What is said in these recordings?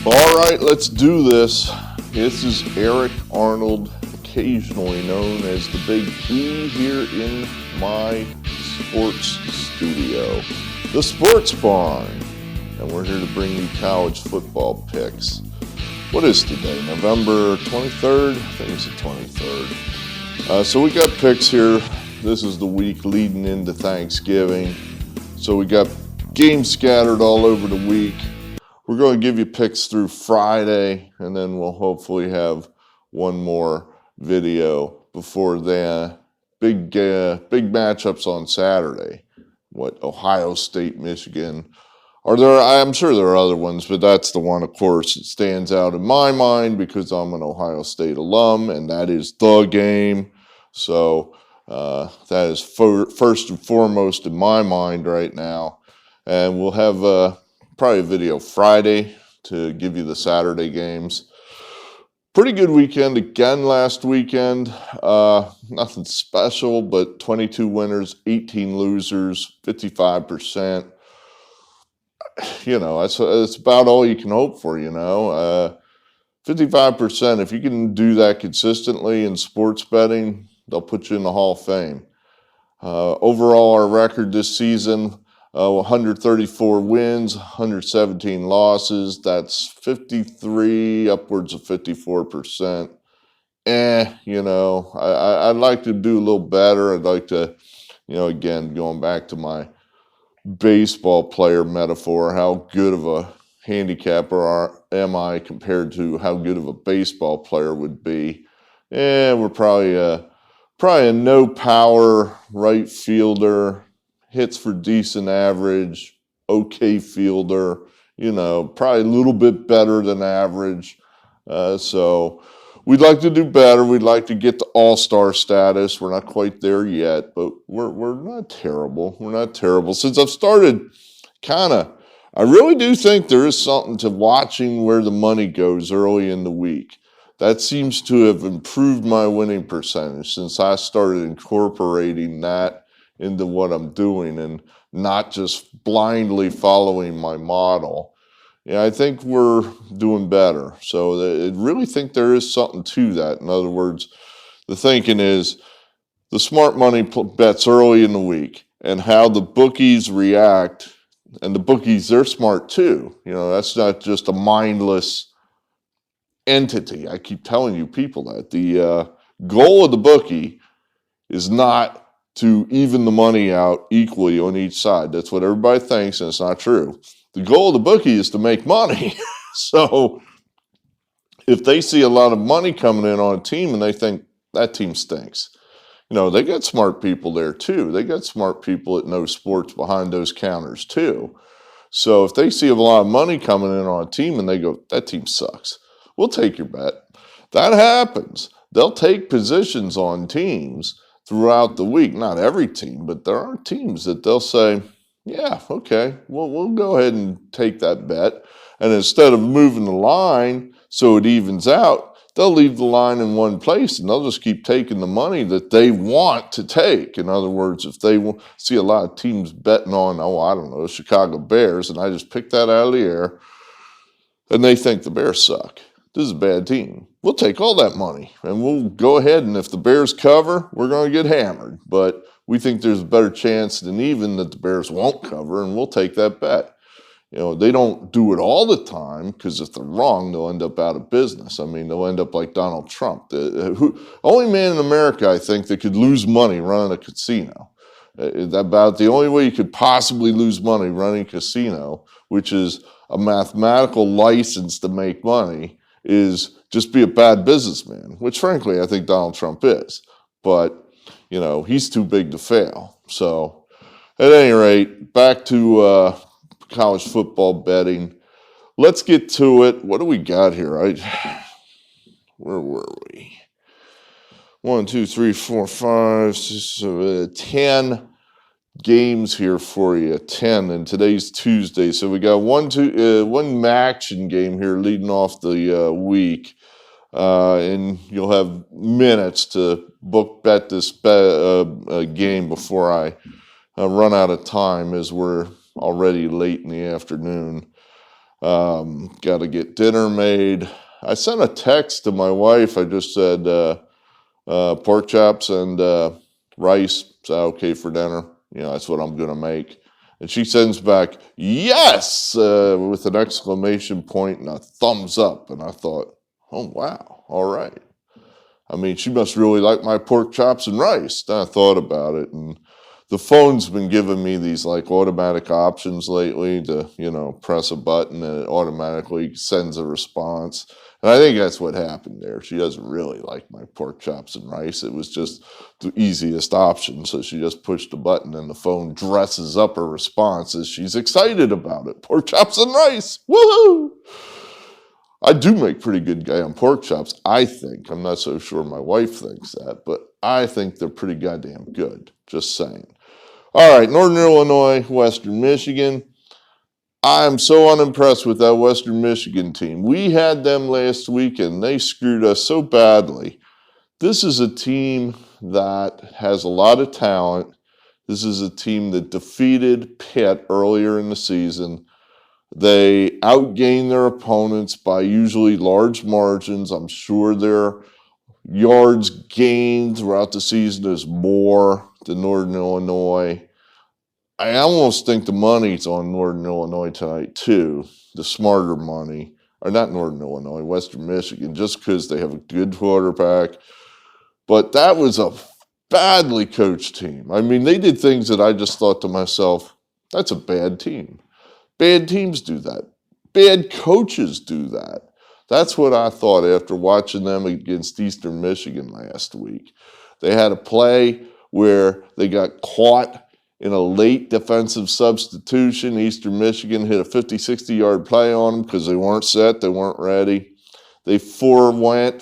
All right, let's do this. This is Eric Arnold, occasionally known as the Big E, here in my sports studio, the Sports Barn, and we're here to bring you college football picks. What is today, November 23rd? I think it's the 23rd. So we got picks here. This is the week leading into Thanksgiving. So we got games scattered all over the week. We're going to give you picks through Friday, and then we'll hopefully have one more video before the big matchups on Saturday. What, Ohio State, Michigan. I'm sure there are other ones, but that's the one, of course, that stands out in my mind because I'm an Ohio State alum, and that is the game. So that is first and foremost in my mind right now. And we'll have probably a video Friday to give you the Saturday games. Pretty good weekend again last weekend. Nothing special, but 22 winners, 18 losers, 55%. You know, that's about all you can hope for, 55%, if you can do that consistently in sports betting, they'll put you in the Hall of Fame. Overall, our record this season, 134 wins, 117 losses. That's 53, upwards of 54%. I'd like to do a little better. I'd like to, again, going back to my baseball player metaphor, how good of a handicapper am I compared to how good of a baseball player would be? We're probably a no power right fielder, hits for decent average, okay fielder, probably a little bit better than average. So we'd like to do better. We'd like to get to all-star status. We're not quite there yet, but we're not terrible. We're not terrible. Since I've started I really do think there is something to watching where the money goes early in the week. That seems to have improved my winning percentage since I started incorporating that into what I'm doing and not just blindly following my model. Yeah, I think we're doing better. So I really think there is something to that. In other words, the thinking is the smart money bets early in the week and how the bookies react. And the bookies, they're smart too. That's not just a mindless entity. I keep telling you people that. The goal of the bookie is not to even the money out equally on each side. That's what everybody thinks, and it's not true. The goal of the bookie is to make money. So if they see a lot of money coming in on a team and they think that team stinks, they got smart people there too. They got smart people that know sports behind those counters too. So if they see a lot of money coming in on a team and they go, that team sucks, we'll take your bet. That happens. They'll take positions on teams throughout the week. Not every team, but there are teams that they'll say, yeah, okay, we'll go ahead and take that bet. And instead of moving the line so it evens out, they'll leave the line in one place and they'll just keep taking the money that they want to take. In other words, if they see a lot of teams betting on, the Chicago Bears, and I just pick that out of the air, and they think the Bears suck. This is a bad team. We'll take all that money and we'll go ahead, and if the Bears cover, we're going to get hammered. But we think there's a better chance than even that the Bears won't cover, and we'll take that bet. They don't do it all the time because if they're wrong, they'll end up out of business. I mean, they'll end up like Donald Trump. Only man in America, I think, that could lose money running a casino. About the only way you could possibly lose money running a casino, which is a mathematical license to make money, is just be a bad businessman, which frankly I think Donald Trump is. But, he's too big to fail. So at any rate, back to college football betting. Let's get to it. What do we got here? Where were we? 1, 2, 3, 4, 5, 6, 10 games here for you. 10, and today's Tuesday. So we got one action game here leading off the week. And you'll have minutes to bet this game before I run out of time, as we're already late in the afternoon. Got to get dinner made. I sent a text to my wife. I just said pork chops and rice. Is that okay for dinner? That's what I'm going to make. And she sends back, yes, with an exclamation point and a thumbs up. And I thought, oh, wow, all right. I mean, she must really like my pork chops and rice. Then I thought about it, and the phone's been giving me these like automatic options lately to, press a button and it automatically sends a response. And I think that's what happened there. She doesn't really like my pork chops and rice. It was just the easiest option. So she just pushed a button and the phone dresses up her response as she's excited about it. Pork chops and rice. Woohoo! I do make pretty good damn pork chops, I think. I'm not so sure my wife thinks that, but I think they're pretty goddamn good. Just saying. All right, Northern Illinois, Western Michigan. I'm so unimpressed with that Western Michigan team. We had them last week, and they screwed us so badly. This is a team that has a lot of talent. This is a team that defeated Pitt earlier in the season. They outgain their opponents by usually large margins. I'm sure their yards gained throughout the season is more than Northern Illinois. I almost think the money's on Northern Illinois tonight, too. The smarter money. Or not Northern Illinois, Western Michigan, just because they have a good quarterback. But that was a badly coached team. I mean, they did things that I just thought to myself, that's a bad team. Bad teams do that. Bad coaches do that. That's what I thought after watching them against Eastern Michigan last week. They had a play where they got caught in a late defensive substitution. Eastern Michigan hit a 50, 60-yard play on them because they weren't set, they weren't ready. They forgone,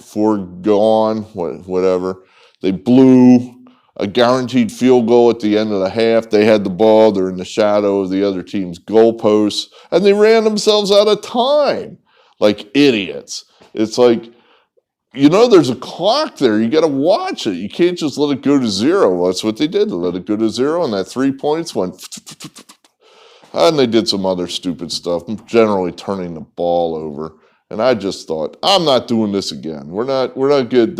whatever. They blew a guaranteed field goal at the end of the half. They had the ball. They're in the shadow of the other team's goalposts, and they ran themselves out of time like idiots. It's like, there's a clock there. You got to watch it. You can't just let it go to zero. That's what they did. They let it go to zero, and that 3 points went. And they did some other stupid stuff, generally turning the ball over. And I just thought, I'm not doing this again. We're not good.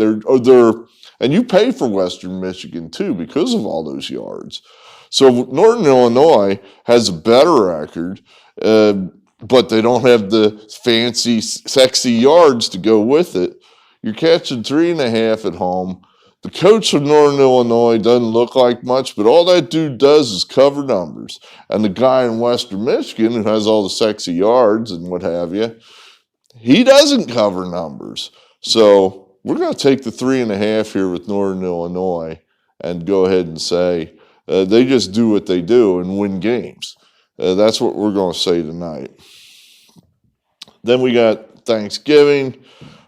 And you pay for Western Michigan too because of all those yards. So Northern Illinois has a better record, but they don't have the fancy, sexy yards to go with it. You're catching 3.5 at home. The coach of Northern Illinois doesn't look like much, but all that dude does is cover numbers. And the guy in Western Michigan who has all the sexy yards and what have you, he doesn't cover numbers. So we're going to take the 3.5 here with Northern Illinois and go ahead and say they just do what they do and win games. That's what we're going to say tonight. Then we got Thanksgiving.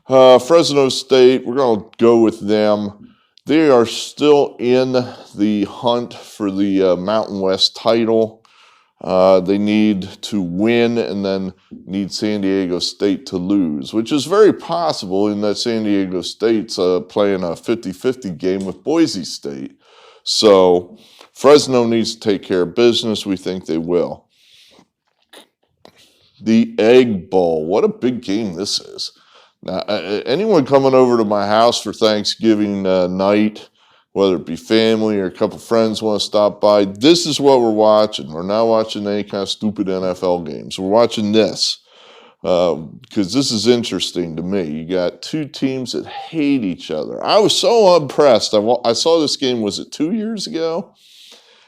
Fresno State, we're going to go with them. They are still in the hunt for the Mountain West title. They need to win and then need San Diego State to lose, which is very possible in that San Diego State's playing a 50-50 game with Boise State. So Fresno needs to take care of business. We think they will. The Egg Bowl. What a big game this is. Now, anyone coming over to my house for Thanksgiving night, whether it be family or a couple friends want to stop by, this is what we're watching. We're not watching any kind of stupid NFL games. We're watching this because this is interesting to me. You got two teams that hate each other. I was so impressed. I saw this game, was it 2 years ago?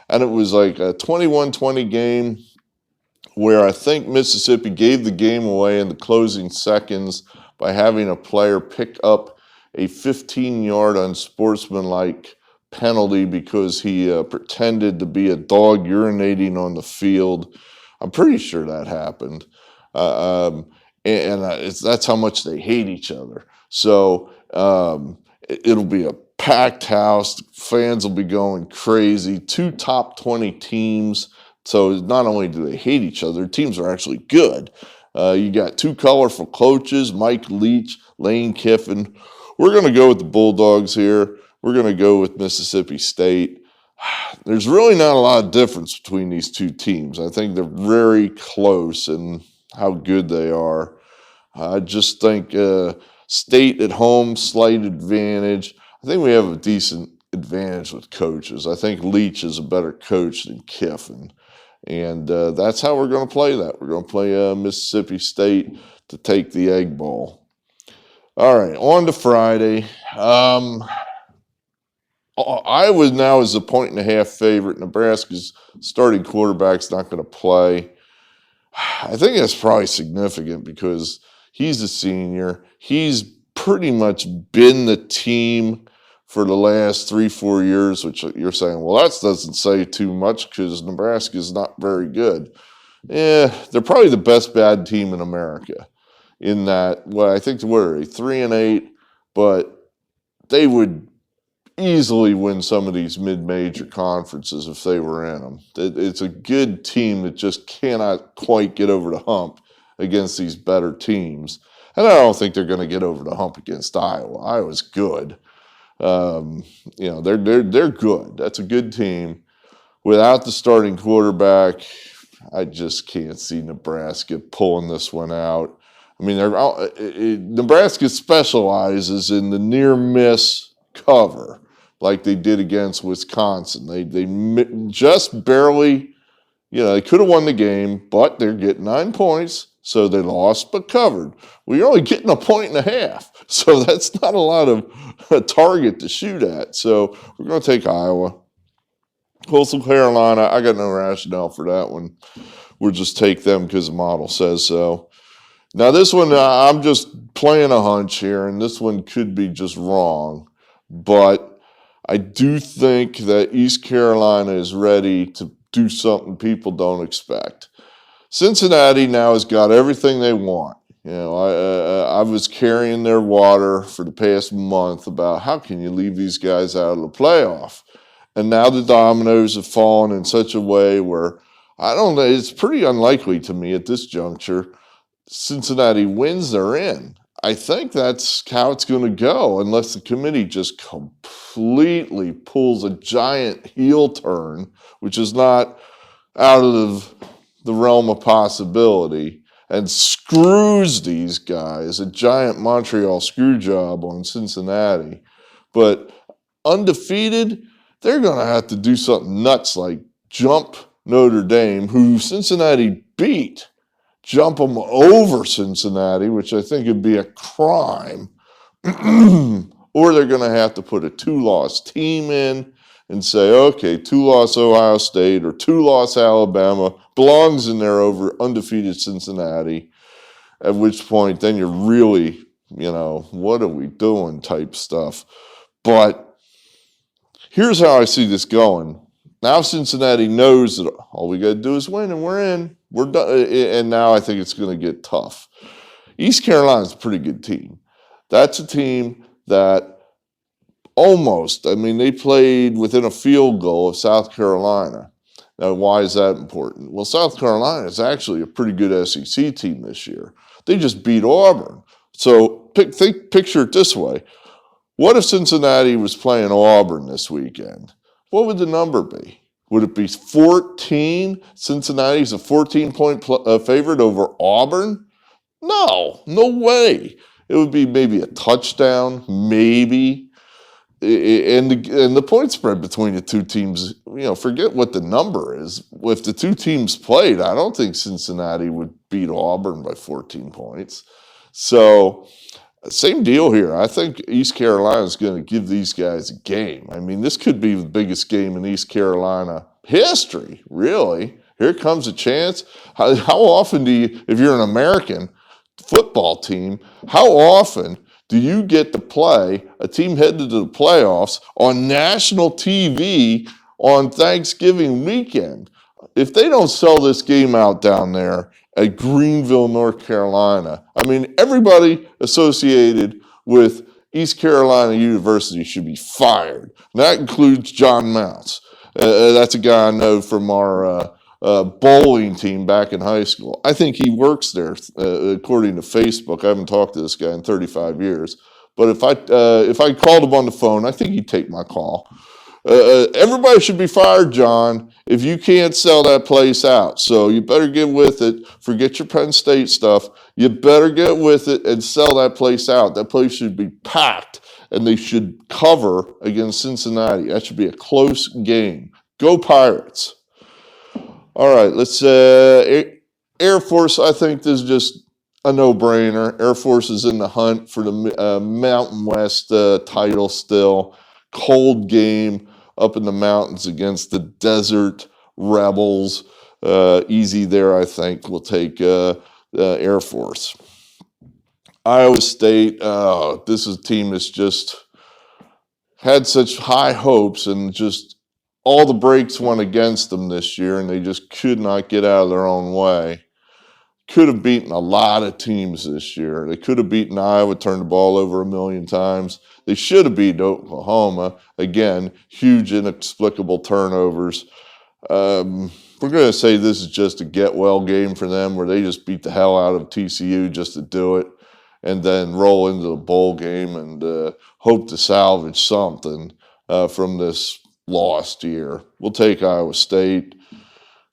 And it was like a 21-20 game where I think Mississippi gave the game away in the closing seconds by having a player pick up a 15-yard unsportsmanlike penalty because he pretended to be a dog urinating on the field. I'm pretty sure that happened. That's how much they hate each other. So it'll be a packed house. Fans will be going crazy. 2 top 20 teams. So not only do they hate each other, teams are actually good. You got 2 colorful coaches, Mike Leach, Lane Kiffin. We're going to go with the Bulldogs here. We're going to go with Mississippi State. There's really not a lot of difference between these two teams. I think they're very close, and how good they are. I just think State at home, slight advantage. I think we have a decent advantage with coaches. I think Leach is a better coach than Kiffin. And that's how we're going to play that. We're going to play Mississippi State to take the Egg Bowl. All right, on to Friday. Iowa now is a 1.5 favorite. Nebraska's starting quarterback's not going to play. I think that's probably significant because he's a senior. He's pretty much been the team for the last 3-4 years, which you're saying, well, that doesn't say too much because Nebraska is not very good. Yeah, they're probably the best bad team in America in that, well, I think we're 3-8, but they would easily win some of these mid-major conferences if they were in them. It's a good team that just cannot quite get over the hump against these better teams. And I don't think they're going to get over the hump against Iowa. Iowa's good. They're good. That's a good team. Without the starting quarterback, I just can't see Nebraska pulling this one out. I mean, Nebraska specializes in the near miss cover, like they did against Wisconsin. They just barely, they could have won the game, but they're getting 9 points, so they lost but covered. Well, you're only getting 1.5 points, so that's not a lot of a target to shoot at. So we're going to take Iowa. Coastal Carolina, I got no rationale for that one. We'll just take them because the model says so. Now this one, I'm just playing a hunch here, and this one could be just wrong, but I do think that East Carolina is ready to do something people don't expect. Cincinnati now has got everything they want. I was carrying their water for the past month about how can you leave these guys out of the playoff. And now the dominoes have fallen in such a way where, I don't know, it's pretty unlikely to me at this juncture. Cincinnati wins, they're in. I think that's how it's going to go unless the committee just completely pulls a giant heel turn, which is not out of the realm of possibility, and screws these guys, a giant Montreal screw job on Cincinnati. But undefeated, they're going to have to do something nuts like jump Notre Dame, who Cincinnati beat. Jump them over Cincinnati, which I think would be a crime, or they're going to have to put a 2-loss team in and say, okay, 2-loss Ohio State or 2-loss Alabama belongs in there over undefeated Cincinnati, at which point then you're really, what are we doing type stuff. But here's how I see this going. Now Cincinnati knows that all we got to do is win and we're in. We're done, and now I think it's going to get tough. East Carolina's a pretty good team. That's a team that they played within a field goal of South Carolina. Now, why is that important? Well, South Carolina is actually a pretty good SEC team this year. They just beat Auburn. So picture it this way. What if Cincinnati was playing Auburn this weekend? What would the number be? Would it be 14? Cincinnati's a 14-point favorite over Auburn? No way. It would be maybe a touchdown, maybe. And the point spread between the two teams, forget what the number is. If the two teams played, I don't think Cincinnati would beat Auburn by 14 points. So, same deal here. I think East Carolina is going to give these guys a game. I mean, this could be the biggest game in East Carolina history, really. Here comes a chance. How often if you're an American football team, how often do you get to play a team headed to the playoffs on national TV on Thanksgiving weekend? If they don't sell this game out down there at Greenville, North Carolina, everybody associated with East Carolina University should be fired. And that includes John Mounts. That's a guy I know from our bowling team back in high school. I think he works there, according to Facebook. I haven't talked to this guy in 35 years. But if I called him on the phone, I think he'd take my call. Everybody should be fired, John, if you can't sell that place out. So you better get with it. Forget your Penn State stuff. You better get with it and sell that place out. That place should be packed, and they should cover against Cincinnati. That should be a close game. Go Pirates. All right, let's Air Force. I think this is just a no-brainer. Air Force is in the hunt for the Mountain West title still. Cold game up in the mountains against the Desert Rebels. Easy there, I think. We'll take Air Force. Iowa State, this is a team that's just had such high hopes, and just all the breaks went against them this year, and they just could not get out of their own way. Could have beaten a lot of teams this year. They could have beaten Iowa, turned the ball over 1,000,000 times. They should have beaten Oklahoma. Again, huge inexplicable turnovers. We're going to say this is just a get-well game for them, where they just beat the hell out of TCU just to do it, and then roll into the bowl game and hope to salvage something from this lost year. We'll take Iowa State.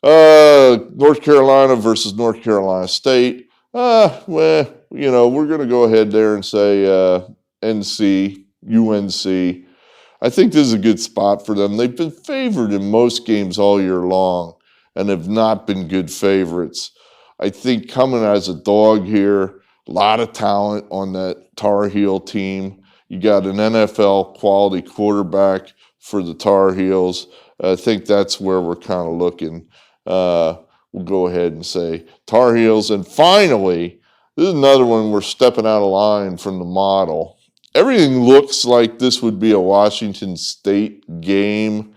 North Carolina versus North Carolina State. Well, we're going to go ahead there and say UNC. I think this is a good spot for them. They've been favored in most games all year long and have not been good favorites. I think coming as a dog here, a lot of talent on that Tar Heel team. You got an NFL quality quarterback for the Tar Heels. I think that's where we're kind of looking. We'll go ahead and say Tar Heels. And finally, this is another one we're stepping out of line from the model. Everything looks like this would be a Washington State game.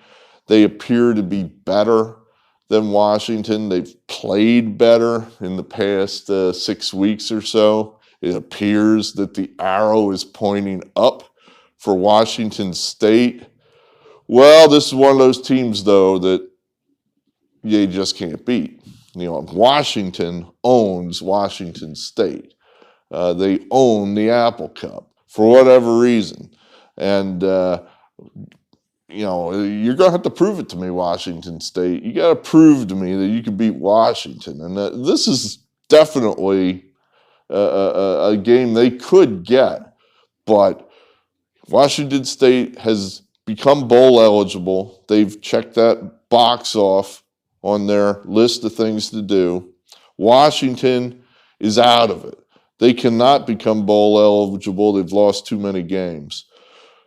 They appear to be better than Washington. They've played better in the past 6 weeks or so. It appears that the arrow is pointing up for Washington State. Well, this is one of those teams, though, that you just can't beat. Washington owns Washington State. They own the Apple Cup for whatever reason. And, you're going to have to prove it to me, Washington State. You got to prove to me that you can beat Washington. And this is definitely a game they could get. But Washington State has become bowl eligible. They've checked that box off on their list of things to do. Washington is out of it. They cannot become bowl eligible. They've lost too many games.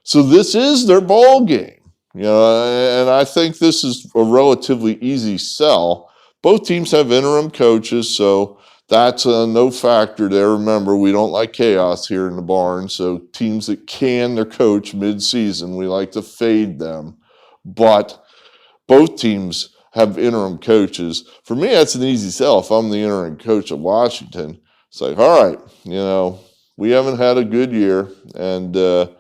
So this is their bowl game. And I think this is a relatively easy sell. Both teams have interim coaches, so that's a no factor there. Remember, we don't like chaos here in the barn, so teams that can their coach mid-season, we like to fade them. But both teams have interim coaches. For me, that's an easy sell. If I'm the interim coach of Washington, it's like, all right, we haven't had a good year, and the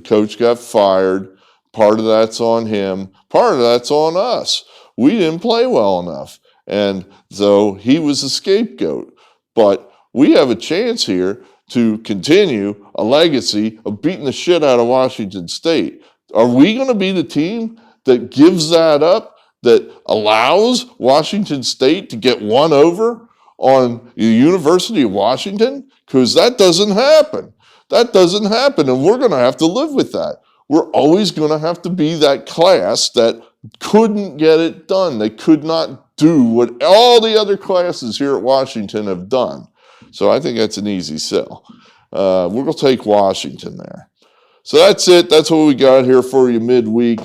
coach got fired. Part of that's on him. Part of that's on us. We didn't play well enough, and so he was the scapegoat. But we have a chance here to continue a legacy of beating the shit out of Washington State. Are we going to be the team that gives that up, that allows Washington State to get one over on the University of Washington? Because that doesn't happen. That doesn't happen, and we're going to have to live with that. We're always going to have to be that class that couldn't get it done. They could not do what all the other classes here at Washington have done. So I think that's an easy sell. We're going to take Washington there. So that's it. That's what we got here for you midweek.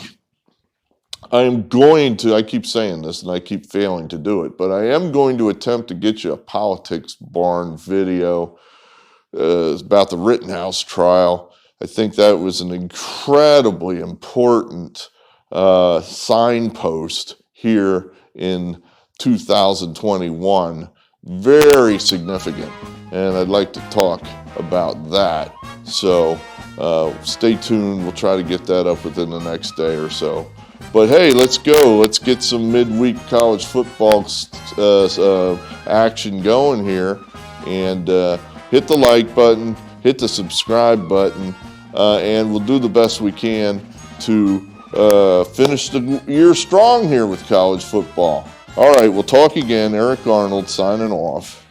I keep saying this and I keep failing to do it, but I am going to attempt to get you a Politics Barn video about the Rittenhouse trial. I think that was an incredibly important signpost here in 2021. Very significant, and I'd like to talk about that. So stay tuned. We'll try to get that up within the next day or so. But hey, let's go. Let's get some midweek college football action going here. And hit the like button, hit the subscribe button, and we'll do the best we can to finish the year strong here with college football. All right, we'll talk again. Eric Arnold signing off.